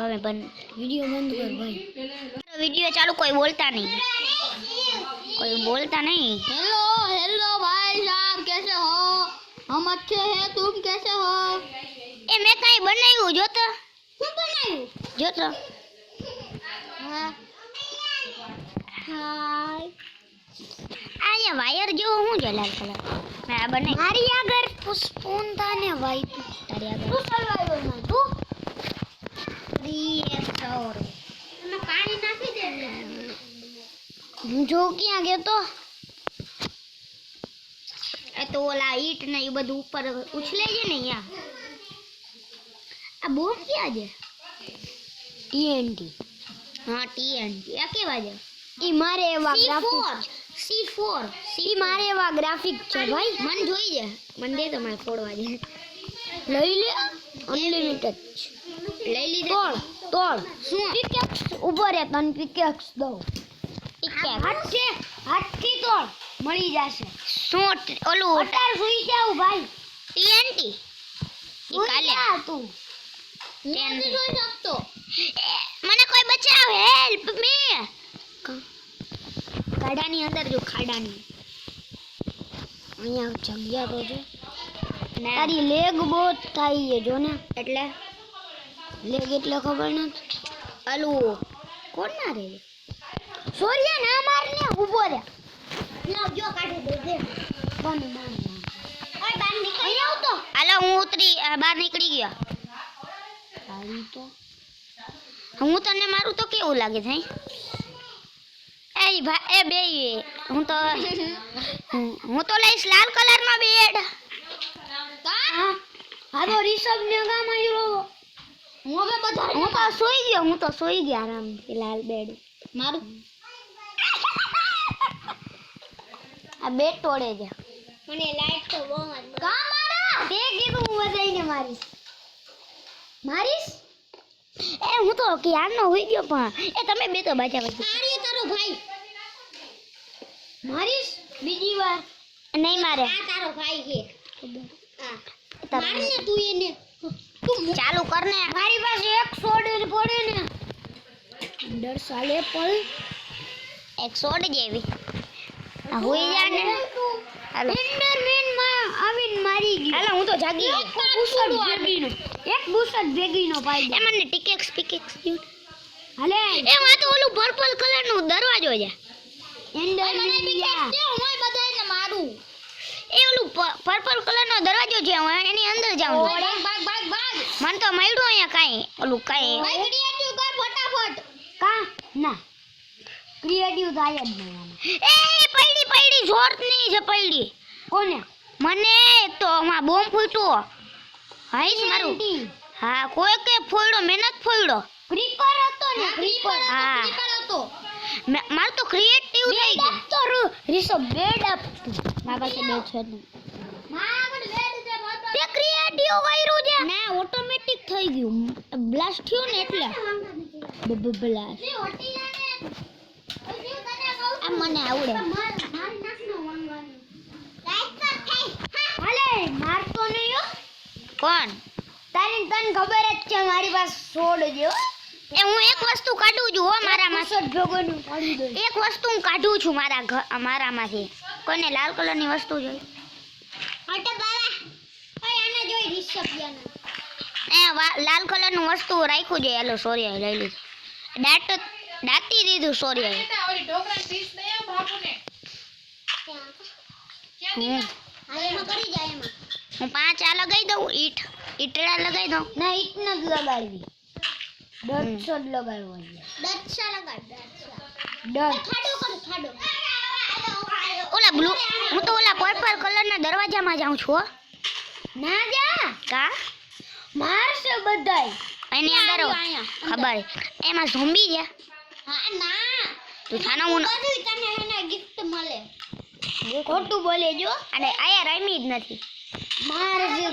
હવે પણ वीडियो बंद कर भाई वीडियो चालू कोई बोलता नहीं हेलो हेलो भाई साहब कैसे हो हम अच्छे हैं तुम कैसे हो ए मैं कहीं बनायु जो तो શું બનાવ્યું जो तो હા हाय आया वायर जो हूं जो लाल कलर मैं आ बने मारी આગળ સ્પૂન था ने वाइट तारी આગળ શું સર્વાઈવલ માં તું 3 और તમે પાણી નાખી દે जो ક્યાં ગયો તો એ તો ઓલા ઈટ ને એ બધું ઉપર ઉછલે છે ને અહીંયા આ બોમ્બ ક્યાં છે ટીએનટી हाँ टीएनटी આ કેવા છે ઈ મારે એવા ગ્રાફિક C4 ઈ મારે એવા ગ્રાફિક છે ભાઈ મન જોઈ છે મન દે તમારે ફોડવા છે લઈ લે અનલિમિટેડ લઈ લીધે તોડ શું પિકેક્સ ઉભો રે તન પિકેક્સ દઉં હાથથી તોડ મળી જશે શું ઓલું અટાર સુઈ જાવ ભાઈ ટીએનટી ઈ કાલે તું નથી જોઈ શકતો મને કોઈ બચાવ હેલ્પ મી ખાડાની અંદર જો ખાડાની અહીંયા જગ્યા તો છે તારી લેગ બહુ થાય છે જો ને એટલે લેગ એટલે ખબર નથી આલું કોણ ના રે સોરિયા ના મારને ઊભો રે ના જો કાઢી દે દે કોણ ના ઓય બહાર નીકળ અહીંયા આવતો હાલો હું ઉતરી બહાર નીકળી ગયો તારી તો હું તને મારું તો કેવું લાગે છે એ ભાઈ એ બે હું તો લઈશ લાલ કલરનો બેડ કા હા તો રિષભ ને ગામ આવ્યો હું હવે બધા હું તો સોઈ ગયો આરામથી લાલ બેડ મારું આ બેડ તોડે છે મને લાઈટ તો બહુ જ કા મારા તે કીધું હું બધાઈને મારીશ એ હું તો ક્યારનો હોઈ ગયો પણ એ તમે બે તો બાજા બાજુ મારી તારો ભાઈ મારીશ બીજી વાર નહીં મારે આ તારો ભાઈ છે હા તમે મારને તું એને તું ચાલુ કર ને મારી પાસે એક સોડ પડે ને ડર સાલે પલ એક સોડ જેવી આ હોઈ જા ને હાલો એન્ડરમેન માં આવીને મારી ગઈ હાલો હું તો જાગી ગયો એક બુશટ ભેગીનો પાઈ દે એ મને ટિકેક્સ દે હાલે એ માં તો ઓલું પર્પલ કલર નું દરવાજો છે એન્ડરમેન હું બધાને મારું એ ઓલું પર્પલ કલર નો દરવાજો છે હું એની અંદર જાઉં ભાગ મન તો મળ્યું અહીંયા કાઈ ઓલું કાઈ ભાઈ ક્રિએટિવ કર ફટાફટ કા ના ક્રિએટિવ થાય જ નહીં એ પડી જોરની છે પડી કોને મને તો માં બોમ્બ ફૂટ્યો હાઈસ મારું હા કોઈ કે ફોડ્યો મહેનત ફોડ્યો ક્રીપર હતો ને ક્રીપર હા હતો માર તો ક્રિએટિવ થઈ ગયું તો રિષભ બેડ અપ મારા પાસે બે છે ને માગડ વેડ દે તે ક્રિએટિવ કર્યું છે ના ઓટોમેટિક થઈ ગયું બ્લાસ્ટ થયો ને એટલે બ્લાસ્ટ ની હોટી જાને ઓય તને કહું આ મને આવડે માર નાખનો વાંગવાનું લાઈટ કર થઈ હાલે મારતો નહીં હો કોણ તને ખબર જ છે મારી પાસે સોડ છે એ હું એક વસ્તુ કાઢું છું હો મારામાં સોડ ભોગોનું કાઢી દો એક વસ્તુ હું કાઢું છું મારામાંથી કોઈને લાલ કલરની વસ્તુ જોઈ હટે બાવા ઓય આને જોઈ રિષભ યાને લાલ કલરનું વસ્તુ રાખ્યું છે હેલો સોરી લઈ લીધું દાટી દીધું સોરી ઓલી ઢોકળા પીસ દે બાપુને હું હાલમાં કરી જાય એમાં હું 5 આ લગાઈ દઉં ઈટડા લગાઈ દઉં ના ઈટ ન લગાડવી દટસો જ લગાડવો દચ્છા લગાડ ખાડો ઓલા બ્લુ હું તો ઓલા પર્પલ કલરના દરવાજામાં જાઉં છું હો. ના જા કા મારશે બધાય એની અંદર ખબર એમાં ઝોમ્બી છે હા ના તું થાનો હું બધું તને એને ગિફ્ટ મળે ખોટું બોલે જો અને આયા રમી જ નથી માર જે